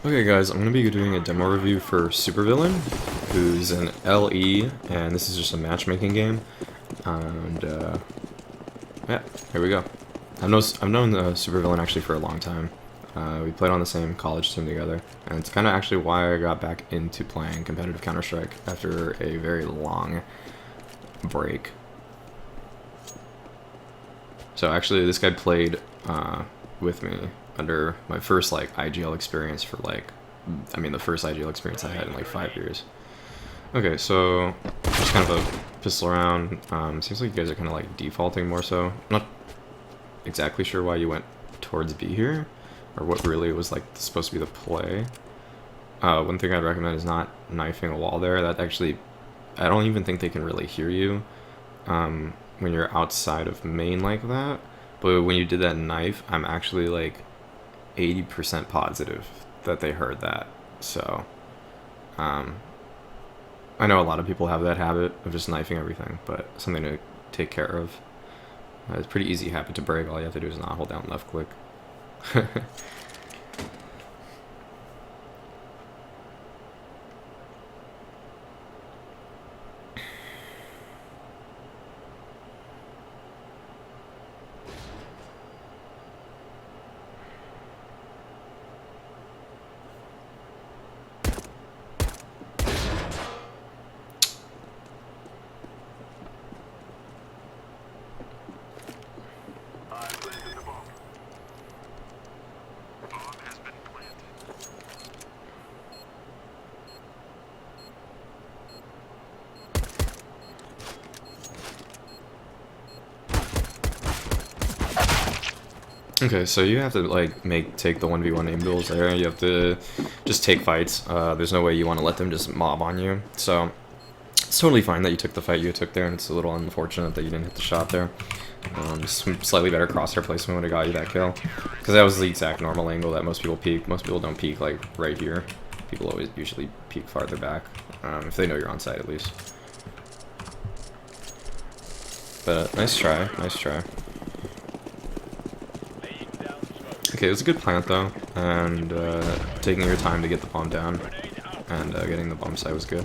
Okay guys, I'm going to be doing a demo review for Supervillain, who's an LE, and this is just a matchmaking game, and yeah, here we go. I've known Supervillain actually for a long time. We played on the same college team together, and it's kind of actually why I got back into playing competitive Counter-Strike after a very long break. So actually this guy played with me under my first like IGL experience for like, the first IGL experience I had in like 5 years. Okay, so just kind of a pistol round. Seems like you guys are kind of like defaulting more so. I'm not exactly sure why you went towards B here, or what really was like supposed to be the play. One thing I'd recommend is not knifing a wall there. That actually, I don't even think they can really hear you when you're outside of main like that. But when you did that knife, I'm actually like 80% positive that they heard that. So I know a lot of people have that habit of just knifing everything, but something to take care of. It's a pretty easy habit to break. All you have to do is not hold down left click. Okay, so you have to like take the 1v1 aim duels there. You have to just take fights. There's no way you want to let them just mob on you. So it's totally fine that you took the fight you took there, and it's a little unfortunate that you didn't hit the shot there. Just some slightly better crosshair placement would have got you that kill, because that was the exact normal angle that most people peek. Most people don't peek like right here. People always usually peek farther back, if they know you're on site at least. But nice try, nice try. Okay, it was a good plant though, and taking your time to get the bomb down, and getting the bomb site was good.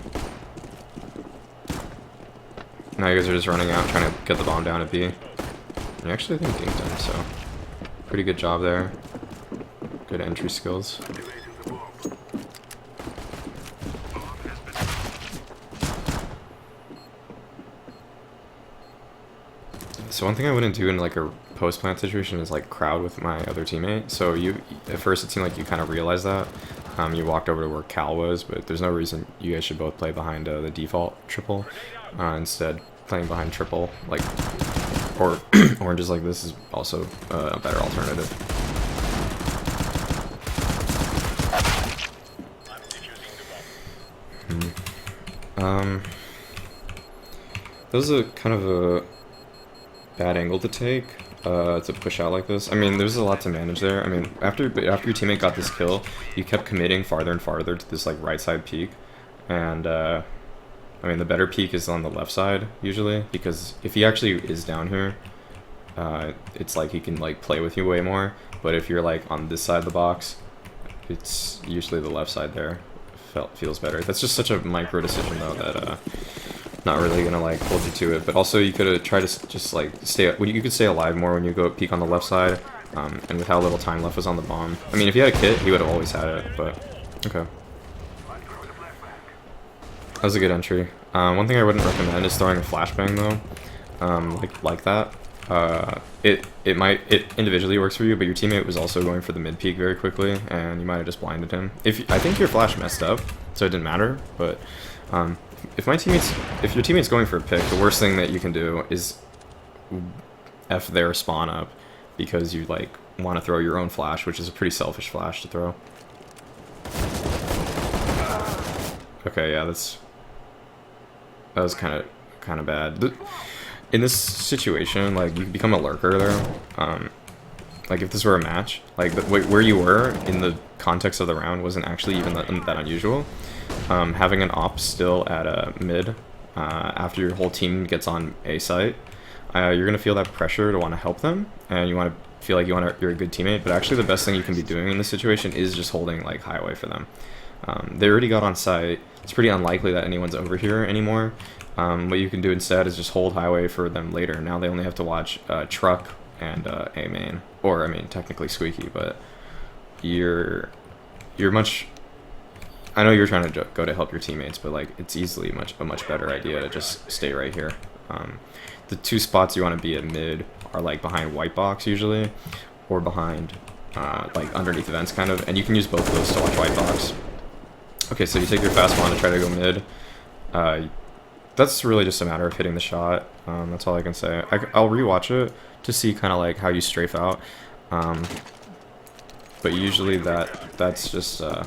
Now you guys are just running out trying to get the bomb down at B. And actually I think dinked him, so pretty good job there. Good entry skills. So one thing I wouldn't do in like a post-plant situation is like crowd with my other teammate. So at first it seemed like you kind of realized that. You walked over to where Cal was, but there's no reason you guys should both play behind the default triple. Instead, playing behind triple, like, or oranges like this is also a better alternative. That was a kind of a bad angle to take, to push out like this. I mean, there's a lot to manage there. I mean, after your teammate got this kill, you kept committing farther and farther to this like right side peak, and I mean the better peak is on the left side usually, because if he actually is down here, it's like he can like play with you way more. But if you're like on this side of the box, it's usually the left side there feels better. That's just such a micro decision though that not really gonna like hold you to it. But also you could have tried to just like you could stay alive more when you go peek on the left side, and with how little time left was on the bomb. I mean, if he had a kit, he would have always had it. But okay, that was a good entry. One thing I wouldn't recommend is throwing a flashbang though, like that. It individually works for you, but your teammate was also going for the mid peak very quickly, and you might have just blinded him. I think your flash messed up, so it didn't matter. But if your teammate's going for a pick, the worst thing that you can do is F their spawn up, because you like want to throw your own flash, which is a pretty selfish flash to throw. Okay, yeah, that was kind of bad. In this situation, like, you become a lurker there. Like, if this were a match, like, where you were in the context of the round wasn't actually even that unusual. Having an op still at a mid, after your whole team gets on A site, you're going to feel that pressure to want to help them, and you want to feel like you're a good teammate, but actually the best thing you can be doing in this situation is just holding like highway for them. They already got on site. It's pretty unlikely that anyone's over here anymore. What you can do instead is just hold highway for them later. Now they only have to watch truck and a main, or I mean technically squeaky, but you're much. I know you're trying to go to help your teammates, but like it's easily a much better idea to just stay right here. The two spots you want to be at mid are like behind white box usually, or behind like underneath events kind of, and you can use both of those to watch white box. Okay, so you take your fast one to try to go mid. That's really just a matter of hitting the shot. That's all I can say. I'll rewatch it to see kind of like how you strafe out. But usually that's just like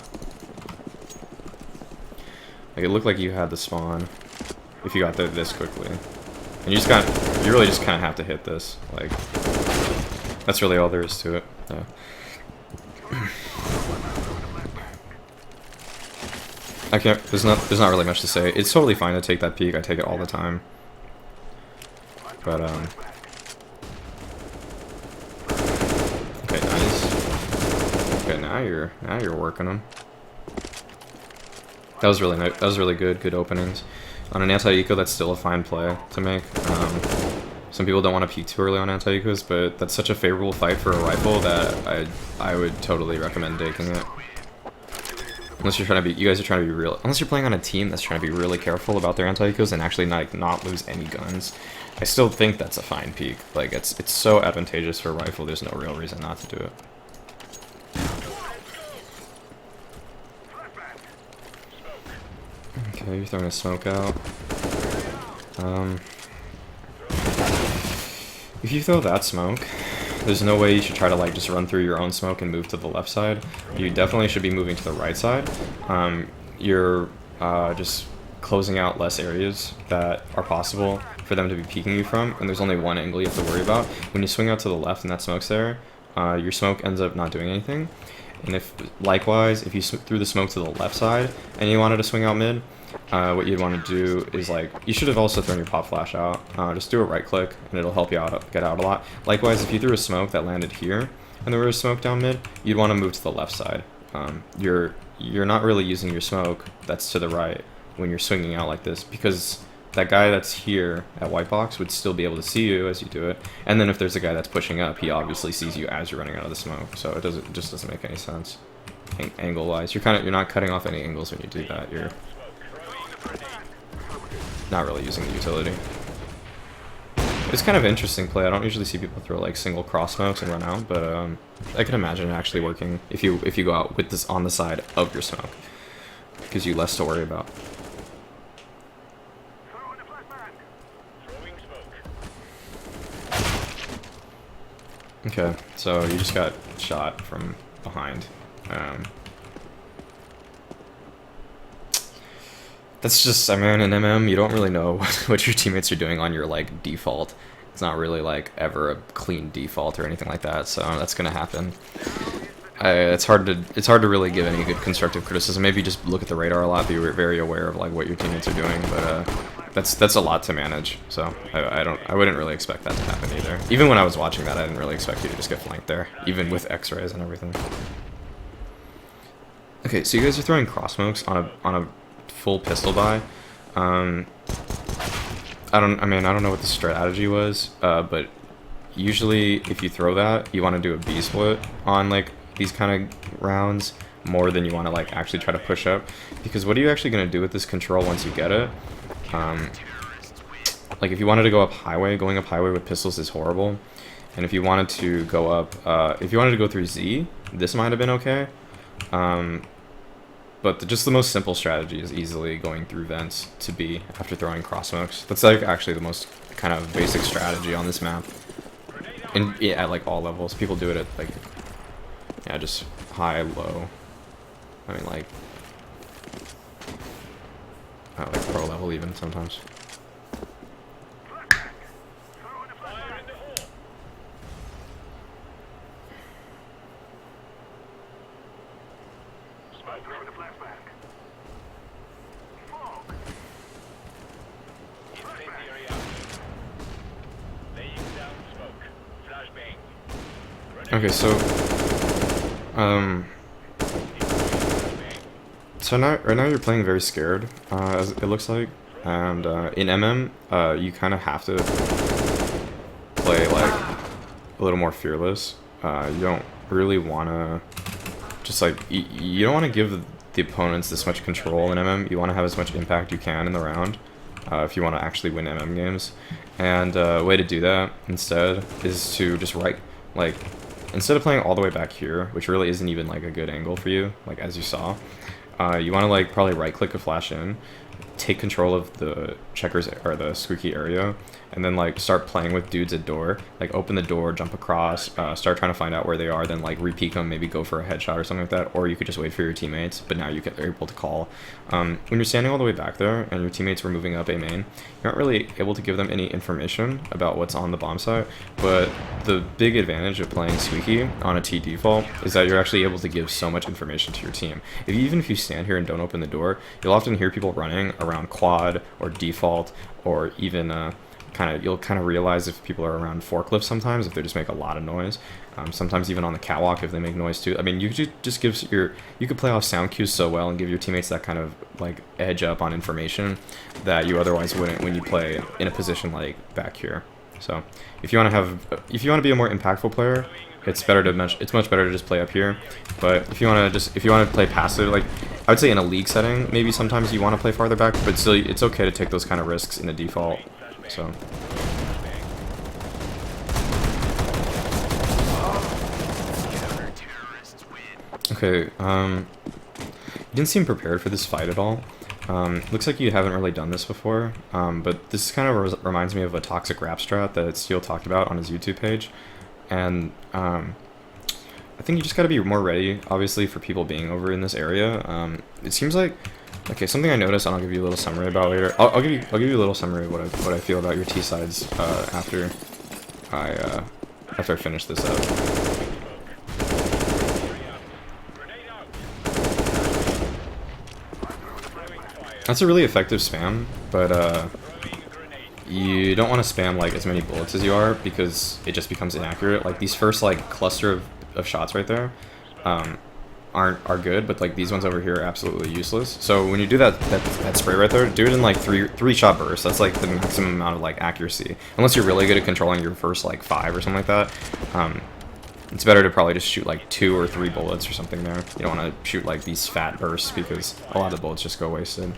it looked like you had the spawn if you got there this quickly, and you really just kind of have to hit this. Like that's really all there is to it. Yeah. I can't. There's not really much to say. It's totally fine to take that peek. I take it all the time. But okay, nice. Okay, now you're working them. That was really nice. That was really good. Good openings. On an anti-eco, that's still a fine play to make. Some people don't want to peek too early on anti-ecos, but that's such a favorable fight for a rifle that I would totally recommend taking it. Unless you're trying to be, you guys are trying to be real. Unless you're playing on a team that's trying to be really careful about their anti-ecos and actually not lose any guns, I still think that's a fine peek. Like it's so advantageous for a rifle. There's no real reason not to do it. Okay, you're throwing a smoke out. If you throw that smoke, there's no way you should try to like just run through your own smoke and move to the left side. You definitely should be moving to the right side. You're just closing out less areas that are possible for them to be peeking you from, and there's only one angle you have to worry about. When you swing out to the left and that smoke's there, your smoke ends up not doing anything. And if likewise, if you threw the smoke to the left side and you wanted to swing out mid, what you'd want to do is like, you should have also thrown your pop flash out. Just do a right click and it'll help you out, get out a lot. Likewise, if you threw a smoke that landed here and there was smoke down mid, you'd want to move to the left side. You're not really using your smoke that's to the right when you're swinging out like this, because that guy that's here at white box would still be able to see you as you do it. And then if there's a guy that's pushing up, he obviously sees you as you're running out of the smoke. So it just doesn't make any sense angle wise. You're not cutting off any angles when you do that. You're not really using the utility. It's kind of an interesting play. I don't usually see people throw like single cross smokes and run out, but I can imagine it actually working if you go out with this on the side of your smoke. It gives you less to worry about. Okay, so you just got shot from behind. That's just, I mean, in MM, you don't really know what your teammates are doing on your, like, default. It's not really, like, ever a clean default or anything like that, so that's gonna happen. It's hard to really give any good constructive criticism. Maybe just look at the radar a lot, be very aware of, like, what your teammates are doing, but, that's a lot to manage, so I wouldn't really expect that to happen either. Even when I was watching that, I didn't really expect you to just get flanked there, even with X-rays and everything. Okay, so you guys are throwing cross smokes on a full pistol buy. I don't know what the strategy was, but usually if you throw that, you want to do a B split on like these kind of rounds more than you want to like actually try to push up, because what are you actually going to do with this control once you get it? Like if you wanted to go up highway, going up highway with pistols is horrible, and if you wanted to go up, if you wanted to go through Z, this might have been okay. But just the most simple strategy is easily going through vents to B after throwing cross smokes. That's like actually the most kind of basic strategy on this map. And yeah, at like all levels, people do it at like, yeah, just high, low. I mean like pro level even sometimes. Okay, so um, so now right now you're playing very scared, as it looks like, and in MM, you kind of have to play like a little more fearless. You don't really want to just like you don't want to give the opponents this much control in MM. You want to have as much impact you can in the round if you want to actually win MM games. And a way to do that instead is to just like instead of playing all the way back here, which really isn't even like a good angle for you, like as you saw, you want to like probably right click a flash in, take control of the checkers or the squeaky area, and then like start playing with dudes at door, like open the door, jump across, start trying to find out where they are, then like re-peek them, maybe go for a headshot or something like that, or you could just wait for your teammates, but now are able to call. When you're standing all the way back there and your teammates were moving up A main, you're not really able to give them any information about what's on the bomb site, but the big advantage of playing squeaky on a T default is that you're actually able to give so much information to your team. Even if you stand here and don't open the door, you'll often hear people running around quad or default, or even you'll kind of realize if people are around forklifts sometimes, if they just make a lot of noise. Sometimes even on the catwalk if they make noise too. I mean, you could just you could play off sound cues so well and give your teammates that kind of like edge up on information that you otherwise wouldn't when you play in a position like back here. So if you want to be a more impactful player, it's much better to just play up here. But if you want to play passive, like I would say in a league setting, maybe sometimes you want to play farther back, but still it's okay to take those kind of risks in a default. So okay, you didn't seem prepared for this fight at all. Looks like you haven't really done this before, but this kind of reminds me of a toxic rap strat that Steel talked about on his YouTube page, and I think you just gotta be more ready, obviously, for people being over in this area. It seems like, okay, something I noticed, and I'll give you a little summary about later. I'll give you a little summary of what I feel about your T sides after I finish this up. That's a really effective spam, but you don't want to spam like as many bullets as you are because it just becomes inaccurate. Like these first like cluster of shots right there are good, but like these ones over here are absolutely useless. So when you do that spray right there, do it in like three shot bursts. That's like the maximum amount of like accuracy. Unless you're really good at controlling your first like 5 or something like that. It's better to probably just shoot like 2 or 3 bullets or something there. You don't want to shoot like these fat bursts because a lot of the bullets just go wasted.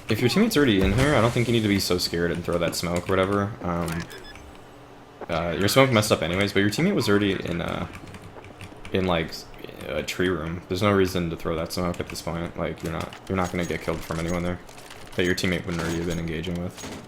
If your teammate's already in here, I don't think you need to be so scared and throw that smoke or whatever. Your smoke messed up anyways, but your teammate was already in like a tree room. There's no reason to throw that smoke at this point. Like you're not gonna get killed from anyone there that your teammate wouldn't already have been engaging with.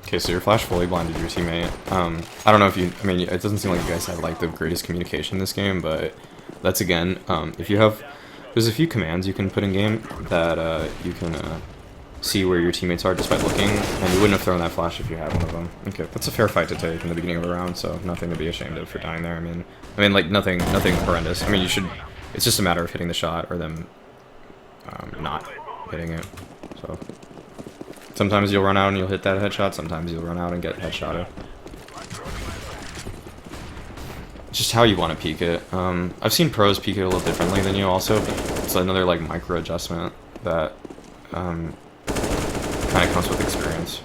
Okay, so you're flash fully blinded your teammate. I don't know if I mean, it doesn't seem like you guys have like the greatest communication in this game, but that's again, if you have, there's a few commands you can put in game that you can see where your teammates are just by looking, and you wouldn't have thrown that flash if you had one of them. Okay, that's a fair fight to take in the beginning of the round, so nothing to be ashamed of for dying there. I mean like nothing horrendous. I mean, it's just a matter of hitting the shot or them not hitting it. So. Sometimes you'll run out and you'll hit that headshot, sometimes you'll run out and get headshotted. Just how you want to peek it. I've seen pros peek it a little differently than you also, but it's another like micro adjustment that kind of comes with experience.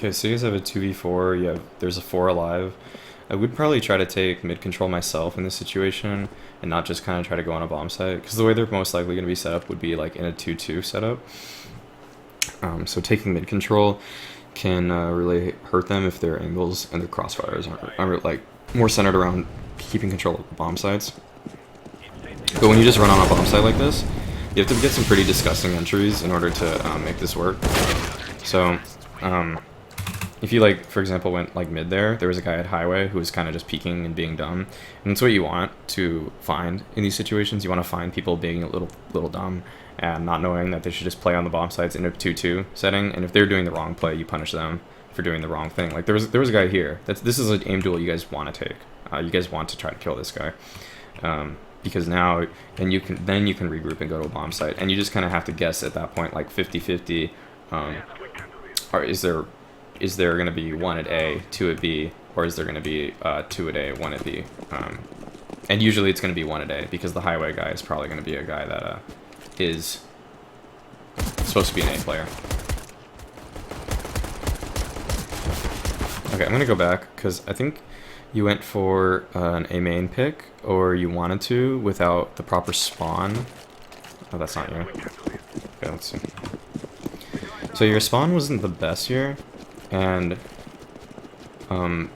Okay, so you guys have a 2v4, there's a 4 alive. I would probably try to take mid control myself in this situation and not just kind of try to go on a bomb site, because the way they're most likely going to be set up would be like in a 2-2 setup. So taking mid control can really hurt them if their angles and their crossfires aren't like more centered around keeping control of the bomb sites. But when you just run on a bomb site like this, you have to get some pretty disgusting entries in order to make this work. So if you, like, for example, went like mid there was a guy at highway who was kind of just peeking and being dumb, and that's what you want to find in these situations. You want to find people being a little dumb and not knowing that they should just play on the bomb sites in a 2-2 setting, and if they're doing the wrong play, you punish them for doing the wrong thing. Like there was a guy here. This is an aim duel you guys want to take. You guys want to try to kill this guy. Because now then you can regroup and go to a bomb site, and you just kind of have to guess at that point, like 50-50. Or is there going to be 1 at A, 2 at B, or is there going to be 2 at A, 1 at B? And usually it's going to be 1 at A, because the highway guy is probably going to be a guy that is supposed to be an A player. Okay, I'm going to go back, because I think you went for an A main pick, or you wanted to, without the proper spawn. Oh, that's not you. Okay, let's see. So your spawn wasn't the best here, and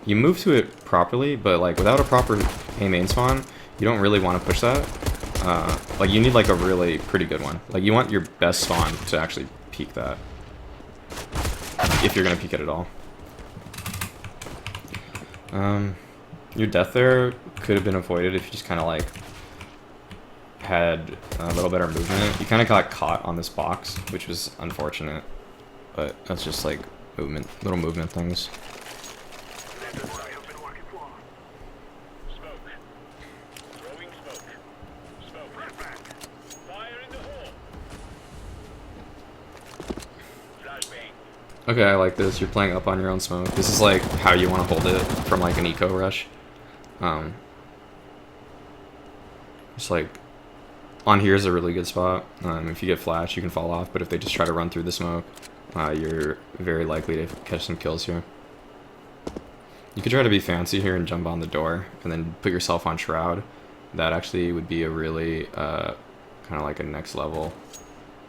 you moved to it properly, but like without a proper A main spawn, you don't really want to push that. Like you need like a really pretty good one. Like you want your best spawn to actually peek that, if you're gonna peek it at all. Your death there could have been avoided if you just kind of like had a little better movement. You kind of got caught on this box, which was unfortunate, but that's just like little movement things. Okay, I like this. You're playing up on your own smoke. This is like how you want to hold it from like an eco rush. Just like on here is a really good spot. If you get flash, you can fall off, but if they just try to run through the smoke, you're very likely to catch some kills here. You could try to be fancy here and jump on the door and then put yourself on shroud. That actually would be a really kind of like a next level.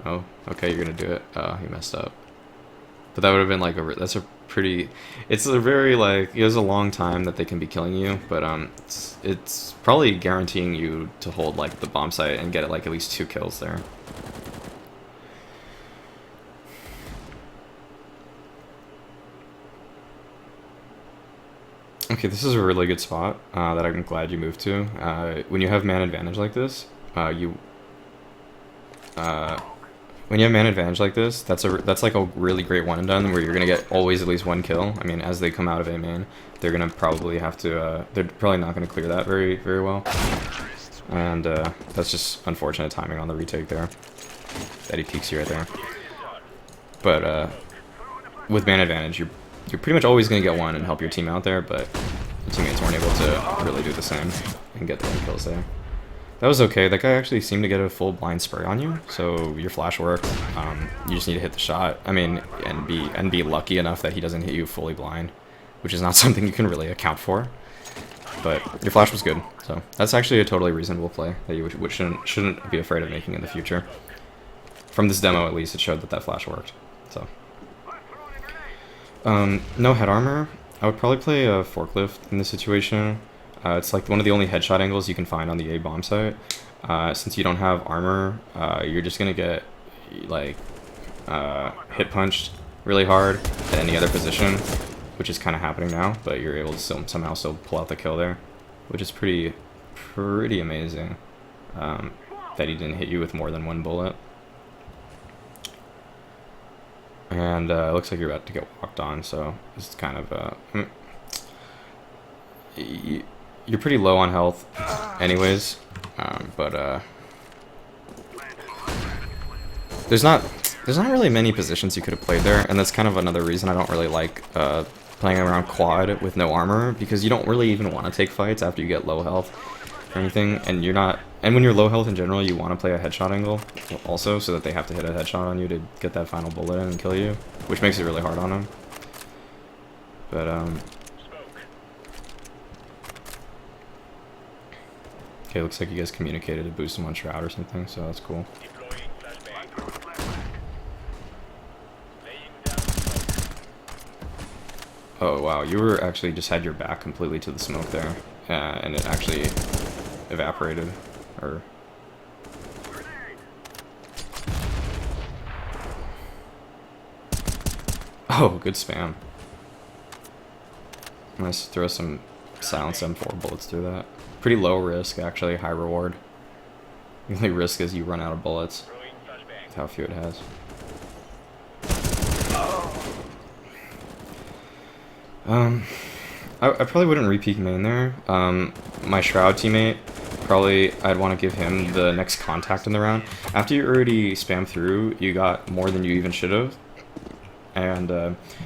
Oh, okay, you're gonna do it. He messed up. But that would have been like it's a very like, it was a long time that they can be killing you, but it's probably guaranteeing you to hold like the bomb site and get like at least 2 kills there. Okay, this is a really good spot that I'm glad you moved to. When you have man advantage like this, when you have man advantage like this, that's like a really great one and done where you're gonna get always at least 1 kill. I mean, as they come out of A main, they're gonna probably have to. They're probably not gonna clear that very well, and that's just unfortunate timing on the retake there. That he peeks you right there. But with man advantage, you're pretty much always gonna get 1 and help your team out there, but your teammates weren't able to really do the same and get the 1 kills there. That was okay. That guy actually seemed to get a full blind spray on you, so your flash worked. You just need to hit the shot. I mean, and be lucky enough that he doesn't hit you fully blind, which is not something you can really account for. But your flash was good, so that's actually a totally reasonable play that you shouldn't be afraid of making in the future. From this demo, at least, it showed that flash worked. So, no head armor. I would probably play a forklift in this situation. It's like one of the only headshot angles you can find on the A bomb site. Since you don't have armor, you're just gonna get like hit punched really hard at any other position, which is kind of happening now. But you're able to somehow still pull out the kill there, which is pretty amazing. That he didn't hit you with more than 1 bullet. And it looks like you're about to get walked on, so it's kind of you're pretty low on health anyways, but there's not really many positions you could have played there, and that's kind of another reason I don't really like playing around quad with no armor, because you don't really even want to take fights after you get low health or anything, and when you're low health in general, you want to play a headshot angle also, so that they have to hit a headshot on you to get that final bullet in and kill you, which makes it really hard on them. But okay, looks like you guys communicated to boost him on Shroud or something, so that's cool. Oh wow, you were actually just had your back completely to the smoke there, and it actually evaporated, or... Oh, good spam. Let's throw some silence M4 bullets through that. Pretty low risk, actually, high reward. The only risk is you run out of bullets. With how few it has. I probably wouldn't re-peek main there. My Shroud teammate, probably I'd want to give him the next contact in the round. After you already spam through, you got more than you even should have. And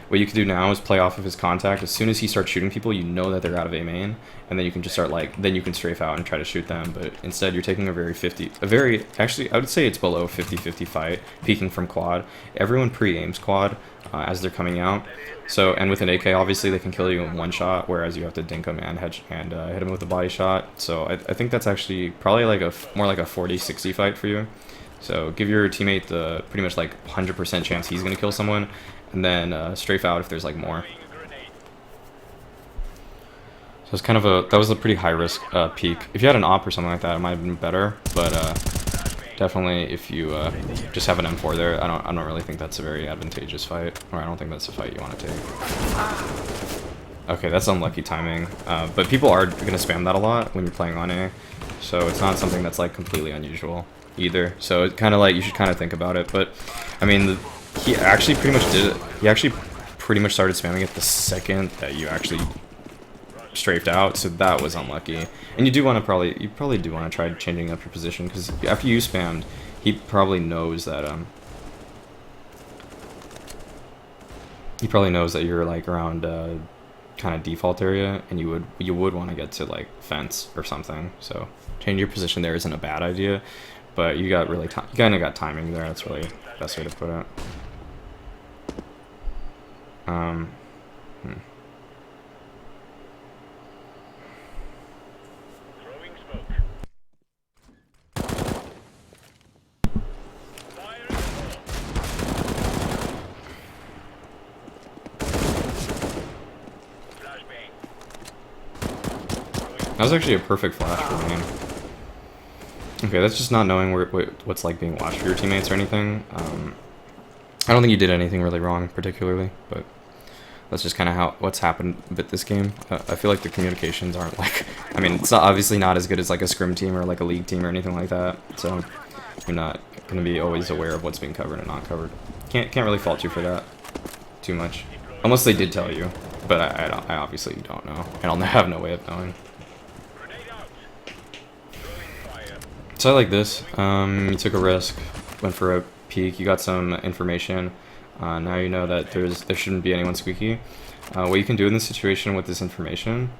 what you can do now is play off of his contact. As soon as he starts shooting people, you know that they're out of A main, and then you can just start then you can strafe out and try to shoot them. But instead, you're taking actually, I would say it's below 50-50 fight, peeking from quad. Everyone pre-aims quad as they're coming out. So, and with an AK, obviously they can kill you in one shot, whereas you have to dink them and hit him with a body shot. So I think that's actually probably like more like a 40-60 fight for you. So give your teammate the pretty much like 100% chance he's gonna kill someone, and then strafe out if there's like more. So it's kind of that was a pretty high risk peak. If you had an op or something like that, it might have been better, but definitely if you just have an M4 there, I don't really think that's a very advantageous fight, or I don't think that's a fight you want to take. Okay, that's unlucky timing, but people are gonna spam that a lot when you're playing on A, so it's not something that's like completely unusual either. So it kind of like, you should kind of think about it. But I mean, he actually pretty much did it. He actually pretty much started spamming it the second that you actually strafed out, so that was unlucky. And you probably do want to try changing up your position, because after you spammed, he probably knows that you're like around kind of default area, and you would want to get to like fence or something. So changing your position there isn't a bad idea, but you kind of got timing there. That's really the best way to put it. That was actually a perfect flash for me. Okay, that's just not knowing what's like being watched for your teammates or anything. I don't think you did anything really wrong particularly, but that's just kind of what's happened with this game. I feel like the communications aren't like, I mean, it's obviously not as good as like a scrim team or like a league team or anything like that. So you're not going to be always aware of what's being covered and not covered. Can't really fault you for that too much, unless they did tell you. But I obviously don't know, and I'll have no way of knowing. So I like this. You took a risk, went for a peek, you got some information. Now you know that there shouldn't be anyone squeaky. What you can do in this situation with this information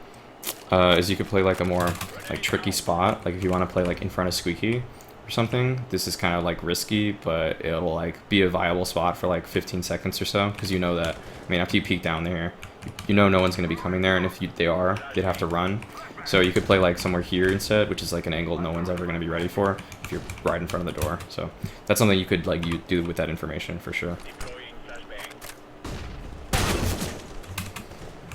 is you could play like a more like tricky spot. Like if you want to play like in front of squeaky or something, this is kind of like risky, but it'll like be a viable spot for like 15 seconds or so, because you know that, I mean, after you peek down there, you know no one's going to be coming there, and if they are, they'd have to run. So you could play like somewhere here instead, which is like an angle no one's ever going to be ready for if you're right in front of the door. So that's something you could like do with that information for sure.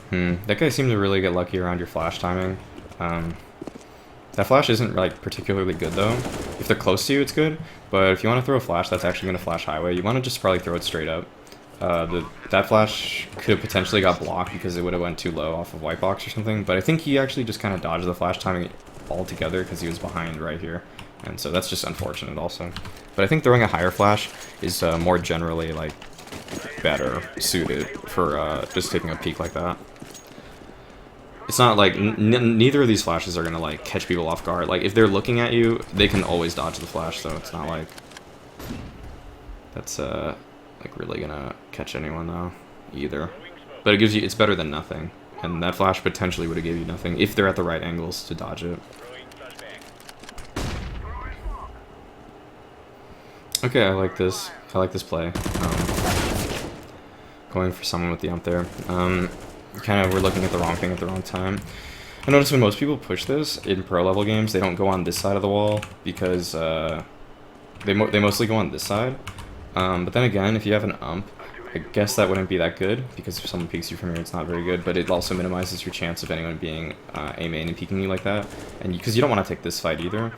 That guy seemed to really get lucky around your flash timing. That flash isn't like particularly good though. If they're close to you, it's good, but if you want to throw a flash that's actually going to flash highway, you want to just probably throw it straight up. That flash could have potentially got blocked because it would have went too low off of white box or something, but I think he actually just kind of dodged the flash timing altogether because he was behind right here, and so that's just unfortunate also. But I think throwing a higher flash is more generally like better suited for just taking a peek like that. It's not like neither of these flashes are gonna like catch people off guard. Like if they're looking at you, they can always dodge the flash, so it's not like that's like really gonna catch anyone though either. But it gives you, it's better than nothing, and that flash potentially would have gave you nothing if they're at the right angles to dodge it. Okay, I like this play. Going for someone with the ump there. kind of we're looking at the wrong thing at the wrong time. I notice when most people push this in pro level games, they don't go on this side of the wall because they mostly go on this side. But then again, if you have an ump, I guess that wouldn't be that good because if someone peeks you from here, it's not very good. But it also minimizes your chance of anyone being a main and peeking you like that, and because you don't want to take this fight either.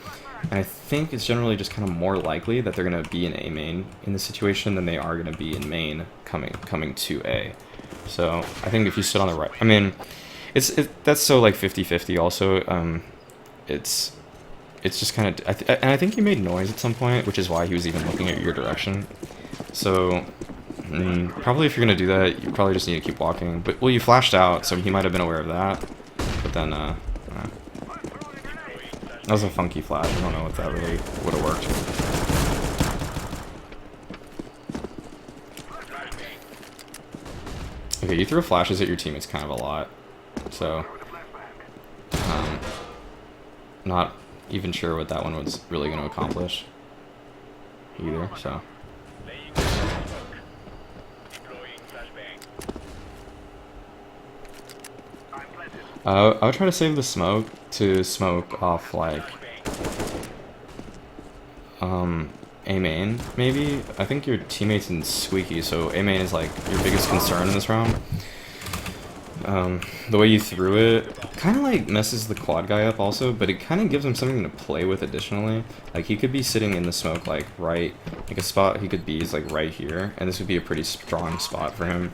And I think it's generally just kind of more likely that they're gonna be in A main in this situation than they are gonna be in main coming to A. So I think if you sit on the right, I mean, that's so like 50-50 also. It's just kind of, and I think he made noise at some point, which is why he was even looking at your direction. So probably if you're gonna do that, you probably just need to keep walking. But well, you flashed out, so he might have been aware of that. But then that was a funky flash. I don't know if that really would have worked. Okay, you throw flashes at your teammates kind of a lot, so not even sure what that one was really going to accomplish either. So I would try to save the smoke to smoke off like A main maybe. I think your teammate's in squeaky, so A main is like your biggest concern in this round. The way you threw it kind of like messes the quad guy up also, but it kind of gives him something to play with additionally. Like he could be sitting in the smoke like right, like a spot he could be is like right here, and this would be a pretty strong spot for him.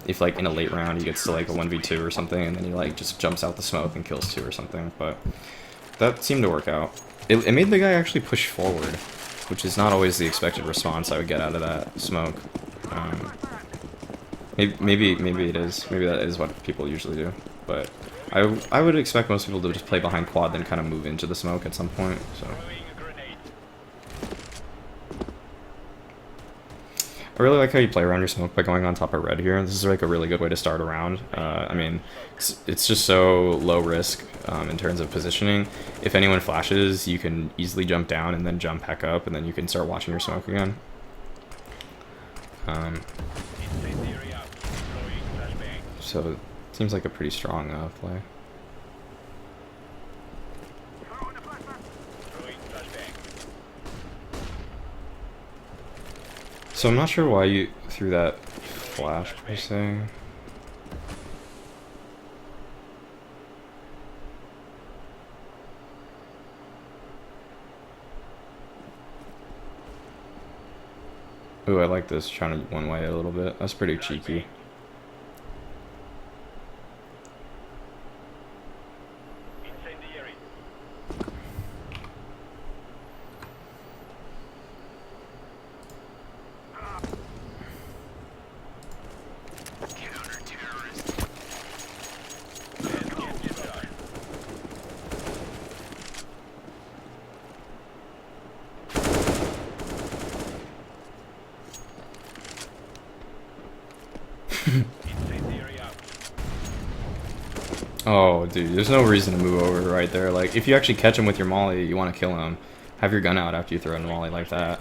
If like in a late round he gets to like a 1v2 or something, and then he like just jumps out the smoke and kills 2 or something. But that seemed to work out. It made the guy actually push forward, which is not always the expected response I would get out of that smoke. Maybe it is. Maybe that is what people usually do. But I would expect most people to just play behind quad, then kind of move into the smoke at some point. So I really like how you play around your smoke by going on top of red here. This is like a really good way to start a round. I mean, it's just so low risk in terms of positioning. If anyone flashes, you can easily jump down and then jump back up, and then you can start watching your smoke again. So it seems like a pretty strong play. So I'm not sure why you threw that flash per se. Ooh, I like this, trying to one way a little bit. That's pretty cheeky. Oh, dude, there's no reason to move over right there. Like, if you actually catch him with your molly, you want to kill him. Have your gun out after you throw a molly like that.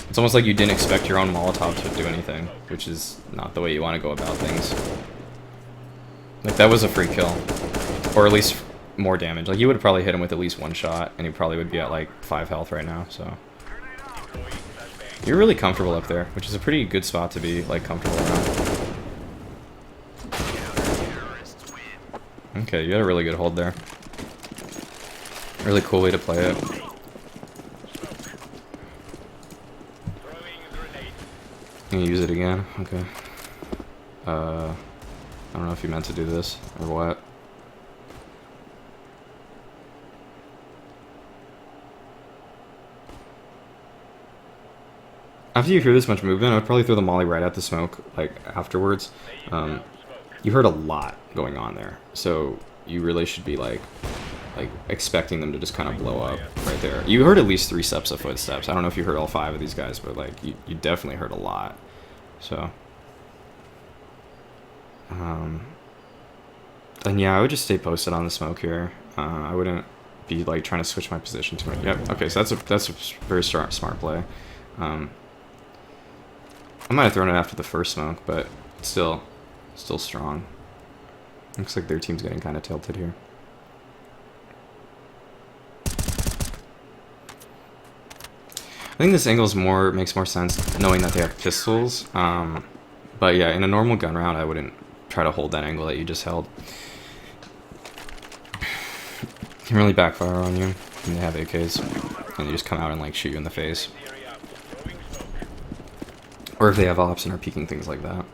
It's almost like you didn't expect your own Molotov to do anything, which is not the way you want to go about things. Like, that was a free kill. Or at least more damage. Like, you would have probably hit him with at least 1 shot, and he probably would be at, like, 5 health right now, so. You're really comfortable up there, which is a pretty good spot to be, like, comfortable around. Okay, you had a really good hold there. Really cool way to play it. Can you use it again? Okay. I don't know if you meant to do this or what. After you hear this much movement, I would probably throw the molly right at the smoke, like, afterwards. You heard a lot going on there, so you really should be like expecting them to just kind of blow up right there. You heard at least 3 steps of footsteps. I don't know if you heard all 5 of these guys, but like you definitely heard a lot. So and yeah, I would just stay posted on the smoke here. I wouldn't be like trying to switch my position too much. Yep. Okay, so that's a very smart play. I might have thrown it after the first smoke, but still strong. Looks like their team's getting kind of tilted here. I think this angle makes more sense knowing that they have pistols. But yeah, in a normal gun round, I wouldn't try to hold that angle that you just held. It can really backfire on you when they have AKs, and they just come out and like shoot you in the face. Or if they have ops and are peeking things like that.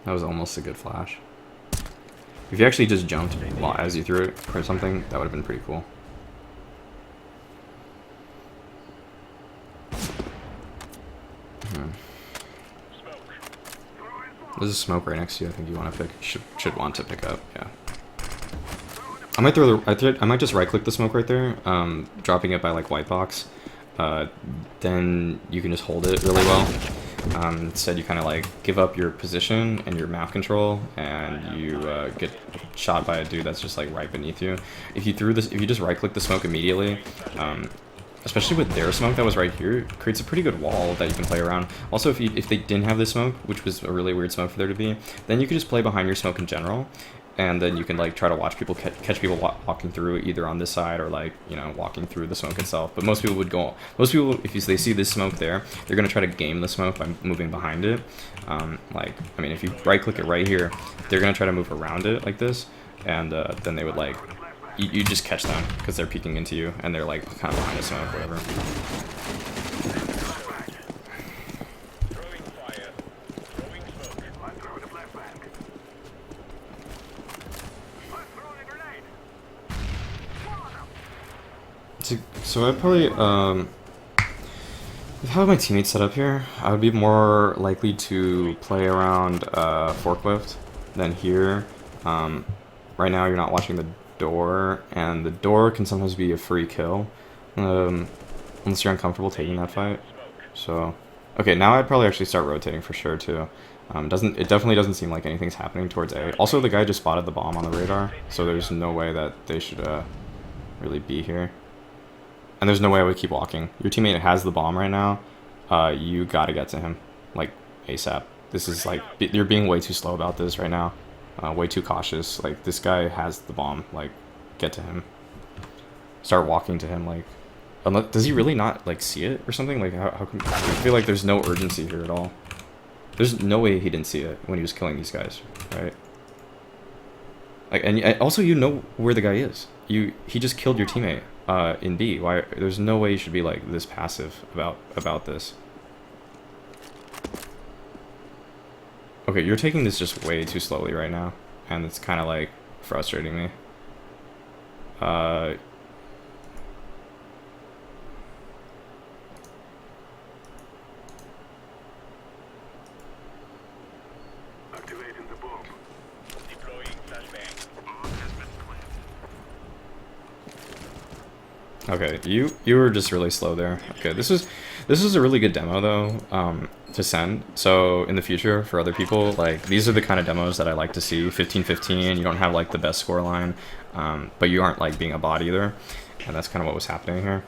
That was almost a good flash. If you actually just jumped as you threw it or something, that would have been pretty cool. There's a smoke right next to you. I think you want to pick. Should want to pick up. Yeah. I might I might just right click the smoke right there, dropping it by like white box. Then you can just hold it really well. Instead, you kind of like give up your position and your map control, and you get shot by a dude that's just like right beneath you. If you just right click the smoke immediately, especially with their smoke that was right here, it creates a pretty good wall that you can play around. Also, if they didn't have this smoke, which was a really weird smoke for there to be, then you could just play behind your smoke in general. And then you can like try to watch people catch people walking through either on this side or like, you know, walking through the smoke itself. But most people if they see this smoke there, they're gonna try to game the smoke by moving behind it. If you right click it right here, they're gonna try to move around it like this, and then they would like you just catch them because they're peeking into you and they're like kind of behind the smoke, whatever. So I'd probably, with how my teammates set up here, I would be more likely to play around forklift than here. Right now you're not watching the door, and the door can sometimes be a free kill, unless you're uncomfortable taking that fight. So, okay, now I'd probably actually start rotating for sure too. It definitely doesn't seem like anything's happening towards A. Also, the guy just spotted the bomb on the radar, so there's no way that they should really be here. And there's no way I would keep walking. Your teammate has the bomb right now. You gotta get to him, like, ASAP. This is like, you're being way too slow about this right now. Way too cautious. Like, this guy has the bomb. Like, get to him. Start walking to him, like, does he really not, like, see it or something? Like, how come, I feel like there's no urgency here at all. There's no way he didn't see it when he was killing these guys, right? Like, and also you know where the guy is. He just killed your teammate. In B. Why? There's no way you should be like this passive about this. Okay, you're taking this just way too slowly right now, and it's kind of like frustrating me. Activating the bomb. Deploying flashbang. Bomb has been planted. Okay, you were just really slow there. Okay, this is a really good demo though, to send. So in the future for other people, like these are the kind of demos that I like to see. 15-15, you don't have like the best score line, but you aren't like being a bot either, and that's kind of what was happening here.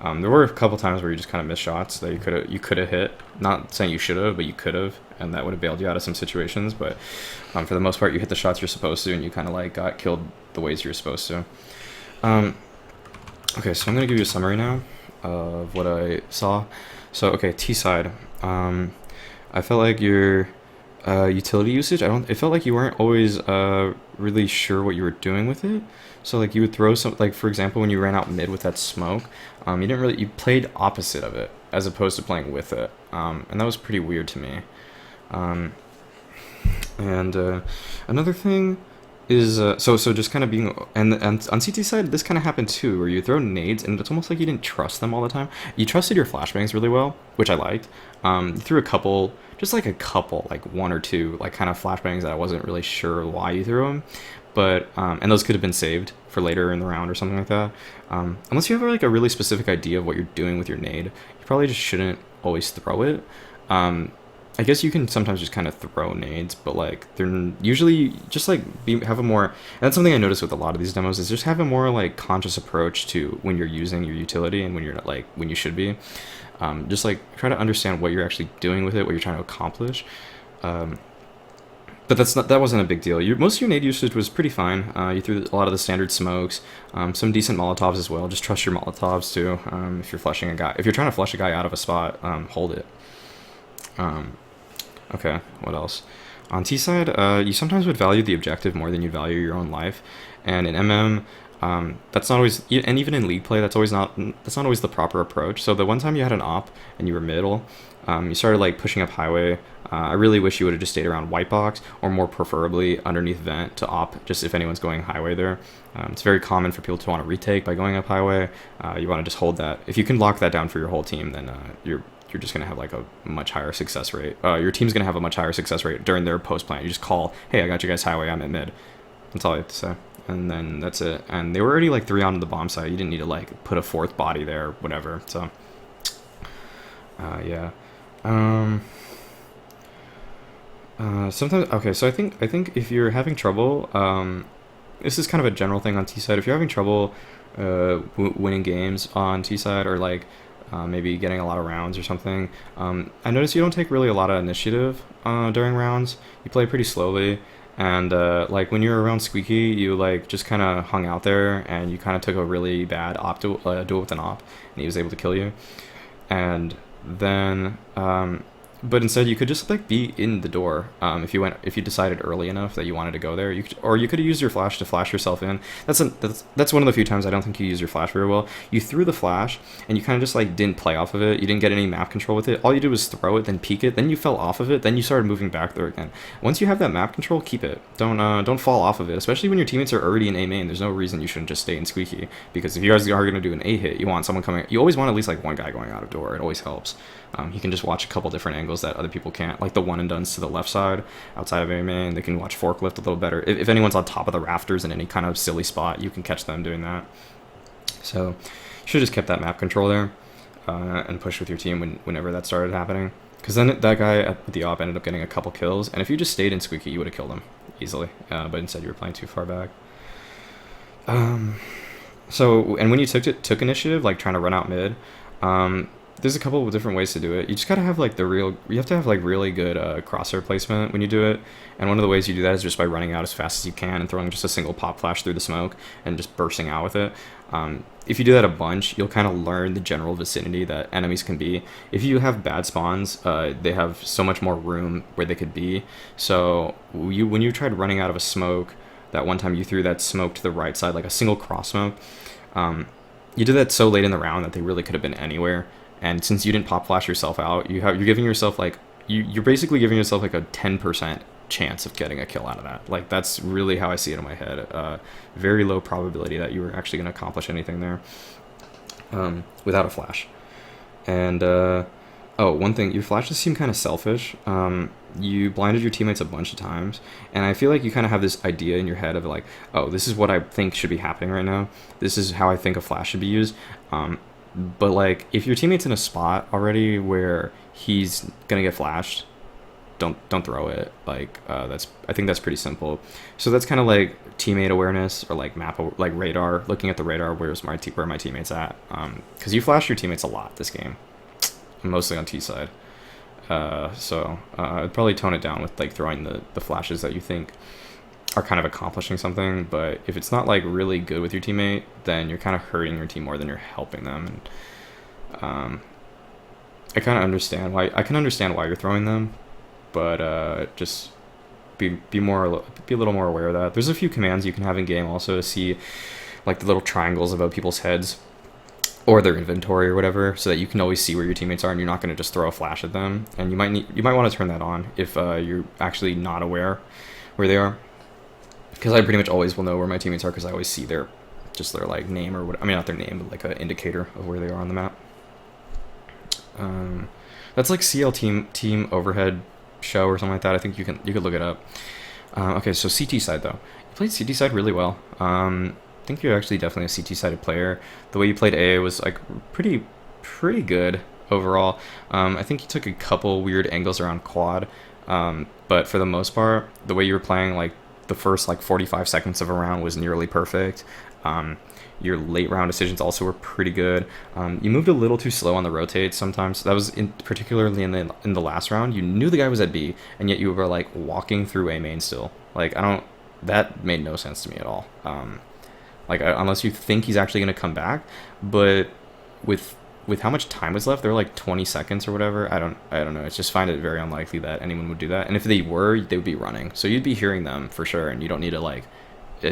There were a couple times where you just kind of missed shots that you could have hit. Not saying you should have, but you could have, and that would have bailed you out of some situations. But for the most part, you hit the shots you're supposed to, and you kind of like got killed the ways you're supposed to. Okay, so I'm gonna give you a summary now of what I saw. So okay, T side. I felt like your utility usage. It felt like you weren't always really sure what you were doing with it. So like you would throw some, like for example, when you ran out mid with that smoke, you played opposite of it as opposed to playing with it, and that was pretty weird to me. Another thing is so just kind of being, and on CT side this kind of happened too, where you throw nades and it's almost like you didn't trust them all the time. You trusted your flashbangs really well, which I liked. You threw a couple, like one or two like kind of flashbangs that I wasn't really sure why you threw them, but and those could have been saved for later in the round or something like that. Unless you have like a really specific idea of what you're doing with your nade, you probably just shouldn't always throw it. I guess you can sometimes just kind of throw nades, but like they're usually just like have a more. And that's something I noticed with a lot of these demos is just have a more like conscious approach to when you're using your utility and when you're not, like when you should be. Just like try to understand what you're actually doing with it, what you're trying to accomplish. But that wasn't a big deal. Most of your nade usage was pretty fine. You threw a lot of the standard smokes, some decent Molotovs as well. Just trust your Molotovs too. If you're fleshing a guy, if you're trying to flush a guy out of a spot, hold it. Okay, what else? On T side, you sometimes would value the objective more than you value your own life, and in MM, that's not always, and even in league play, that's not always the proper approach. So the one time you had an op and you were middle, you started like pushing up highway. I really wish you would have just stayed around white box, or more preferably underneath vent to op, just if anyone's going highway there. It's very common for people to want to retake by going up highway. You want to just hold that. If you can lock that down for your whole team, then you're just going to have like a much higher success rate. Your team's going to have a much higher success rate during their post plant. You just call, hey, I got you guys highway, I'm at mid. That's all I have to say. And then that's it. And they were already like 3 on the bomb site. You didn't need to like put a 4th body there, whatever. So, yeah. Sometimes, okay, so I think if you're having trouble, this is kind of a general thing on T side. If you're having trouble winning games on T side, or like maybe getting a lot of rounds or something, I notice you don't take really a lot of initiative during rounds. You play pretty slowly, and like when you're around Squeaky, you like just kind of hung out there, and you kind of took a really bad duel with an op, and he was able to kill you. And then but instead you could just like be in the door if you decided early enough that you wanted to go there. You could have used your flash to flash yourself in. That's one of the few times I don't think you use your flash very well. You threw the flash and you kind of just like didn't play off of it. You didn't get any map control with it. All you did was throw it, then peek it, then you fell off of it, then you started moving back there again. Once you have that map control, keep it. Don't fall off of it, especially when your teammates are already in A main. There's no reason you shouldn't just stay in Squeaky, because if you guys are going to do an A hit, you want someone coming. You always want at least like one guy going out of door. It always helps. You can just watch a couple different angles that other people can't, like the one and dones to the left side outside of A main. They can watch forklift a little better. If anyone's on top of the rafters in any kind of silly spot, you can catch them doing that. So you should have just kept that map control there and push with your team whenever that started happening. Because then that guy at the op ended up getting a couple kills, and if you just stayed in Squeaky, you would have killed him easily. But instead you were playing too far back. So, and when you took initiative, like trying to run out mid, there's a couple of different ways to do it. You just gotta have like you have to have like really good crosshair placement when you do it. And one of the ways you do that is just by running out as fast as you can and throwing just a single pop flash through the smoke and just bursting out with it. If you do that a bunch, you'll kind of learn the general vicinity that enemies can be. If you have bad spawns, they have so much more room where they could be. So when you tried running out of a smoke, that one time you threw that smoke to the right side, like a single cross smoke, you did that so late in the round that they really could have been anywhere. And since you didn't pop flash yourself out, you're giving yourself like you're basically giving yourself like a 10% chance of getting a kill out of that. Like that's really how I see it in my head. Very low probability that you were actually going to accomplish anything there without a flash. And one thing, your flashes seem kind of selfish. You blinded your teammates a bunch of times, and I feel like you kind of have this idea in your head of like, oh, this is what I think should be happening right now. This is how I think a flash should be used. But like, if your teammate's in a spot already where he's gonna get flashed, don't throw it. Like I think that's pretty simple. So that's kind of like teammate awareness, or like like radar, looking at the radar. Where my teammate's at? Because you flash your teammates a lot this game, mostly on T side. So I'd probably tone it down with like throwing the flashes that you think are kind of accomplishing something. But if it's not like really good with your teammate, then you're kind of hurting your team more than you're helping them. And I kind of understand why you're throwing them, but just be a little more aware of that. There's a few commands you can have in game also to see like the little triangles above people's heads or their inventory or whatever, so that you can always see where your teammates are and you're not going to just throw a flash at them. And you might want to turn that on if you're actually not aware where they are. Because I pretty much always will know where my teammates are, because I always see their like name, or what, I mean not their name, but like an indicator of where they are on the map. That's like CL team overhead show or something like that. I think you could look it up. Okay, so CT side though, you played CT side really well. I think you're actually definitely a CT sided player. The way you played A was like pretty good overall. I think he took a couple weird angles around quad, but for the most part, the way you were playing, like the first like 45 seconds of a round was nearly perfect. Your late round decisions also were pretty good. You moved a little too slow on the rotates sometimes. That was particularly in the last round. You knew the guy was at B, and yet you were like walking through A main still. Like that made no sense to me at all. Unless you think he's actually going to come back, but with how much time was left, there were like 20 seconds or whatever. I don't know. I just find it very unlikely that anyone would do that. And if they would be running. So you'd be hearing them for sure, and you don't need to like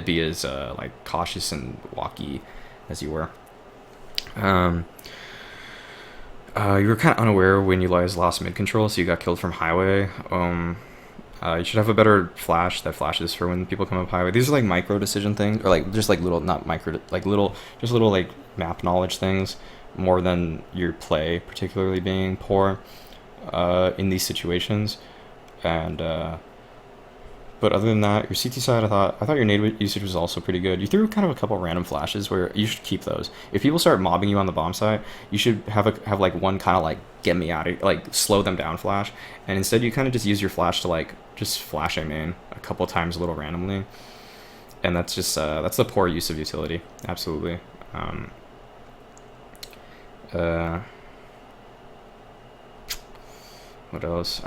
be as like cautious and walky as you were. You were kind of unaware when you guys lost mid control, so you got killed from highway. You should have a better flash that flashes for when people come up highway. These are like micro decision things, or like just like little, not micro, like little, just little like map knowledge things, more than your play particularly being poor in these situations. And but other than that, your CT side, I thought your nade usage was also pretty good. You threw kind of a couple random flashes where you should keep those. If people start mobbing you on the bomb side, you should have like one kind of like get me out of, like slow them down flash, and instead you kind of just use your flash to like just flash a main a couple times a little randomly, and that's just that's the poor use of utility. Absolutely. What else?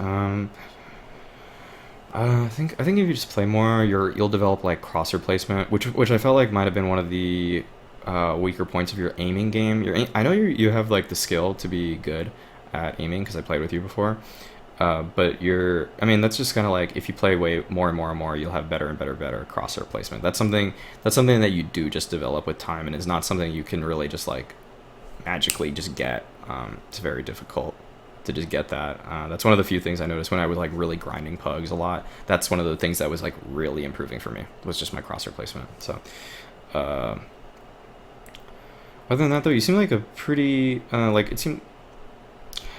I think if you just play more, you'll develop like crosser placement, which I felt like might have been one of the weaker points of your aiming game. I know you have like the skill to be good at aiming because I played with you before, but I mean that's just kind of like if you play way more and more and more, you'll have better and better crosser placement. That's something that you do just develop with time, and it's not something you can really just like magically just get. It's very difficult to just get that. That's one of the few things I noticed when I was like really grinding pugs a lot. That's one of the things that was like really improving for me, was just my crosser placement. So other than that though, you seem like a pretty it seemed,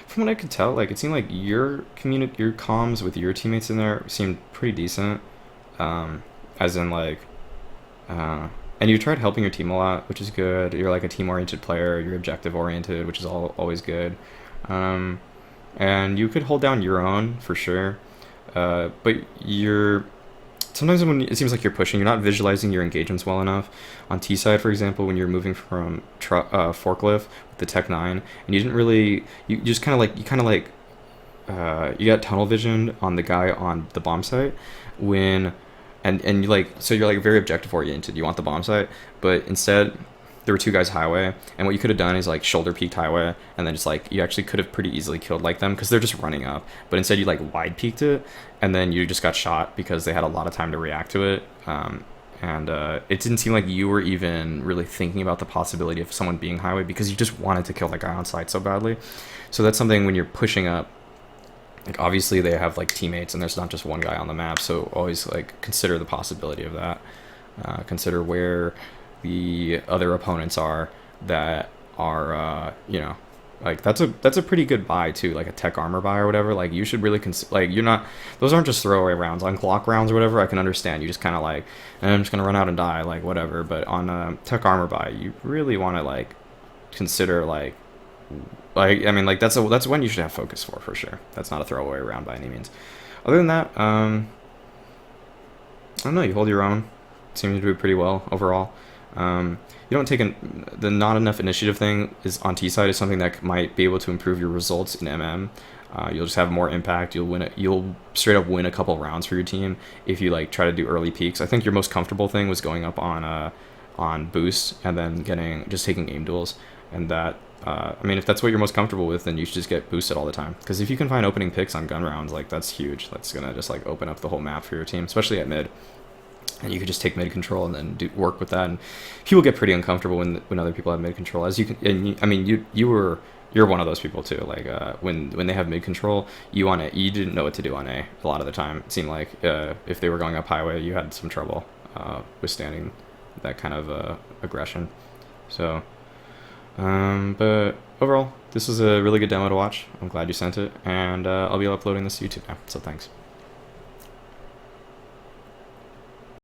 from what I could tell, like it seemed like your comms with your teammates in there seemed pretty decent, as in like and you tried helping your team a lot, which is good. You're like a team oriented player, you're objective oriented, which is always good. And you could hold down your own for sure, but sometimes when it seems like you're pushing, you're not visualizing your engagements well enough. On T side, for example, when you're moving from forklift with the Tech 9, and you didn't really, you just kind of you got tunnel vision on the guy on the bomb site when, and you like, so you're like very objective oriented. You want the bomb site, but instead there were two guys highway, and what you could have done is like shoulder peeked highway, and then just like you actually could have pretty easily killed like them because they're just running up, but instead you like wide peeked it, and then you just got shot because they had a lot of time to react to it. And it didn't seem like you were even really thinking about the possibility of someone being highway because you just wanted to kill that guy on site so badly. So that's something when you're pushing up, like obviously they have like teammates and there's not just one guy on the map, so always like consider the possibility of that. Consider where the other opponents are that are like that's a pretty good buy too, like a tech armor buy or whatever. Like you should really like you're not, those aren't just throwaway rounds. On Glock rounds or whatever, I can understand you just kind of like, I'm just gonna run out and die, like whatever. But on tech armor buy, you really want to like consider like I mean like that's when you should have focus for sure. That's not a throwaway round by any means. Other than that, I don't know, you hold your own, seem to do pretty well overall. You don't take the not enough initiative thing is on T side is something that might be able to improve your results in MM. You'll just have more impact. You'll straight up win a couple rounds for your team if you like try to do early peaks. I think your most comfortable thing was going up on boost and then taking aim duels, and that I mean if that's what you're most comfortable with, then you should just get boosted all the time, because if you can find opening picks on gun rounds, like that's huge. That's gonna just like open up the whole map for your team, especially at mid. And you could just take mid control and then work with that, and people get pretty uncomfortable when other people have mid control. As you can, and I mean you're one of those people too. Like when they have mid control, you didn't know what to do on A lot of the time. It seemed like if they were going up highway, you had some trouble withstanding that kind of aggression. So, but overall, this was a really good demo to watch. I'm glad you sent it, and I'll be uploading this to YouTube now. So thanks.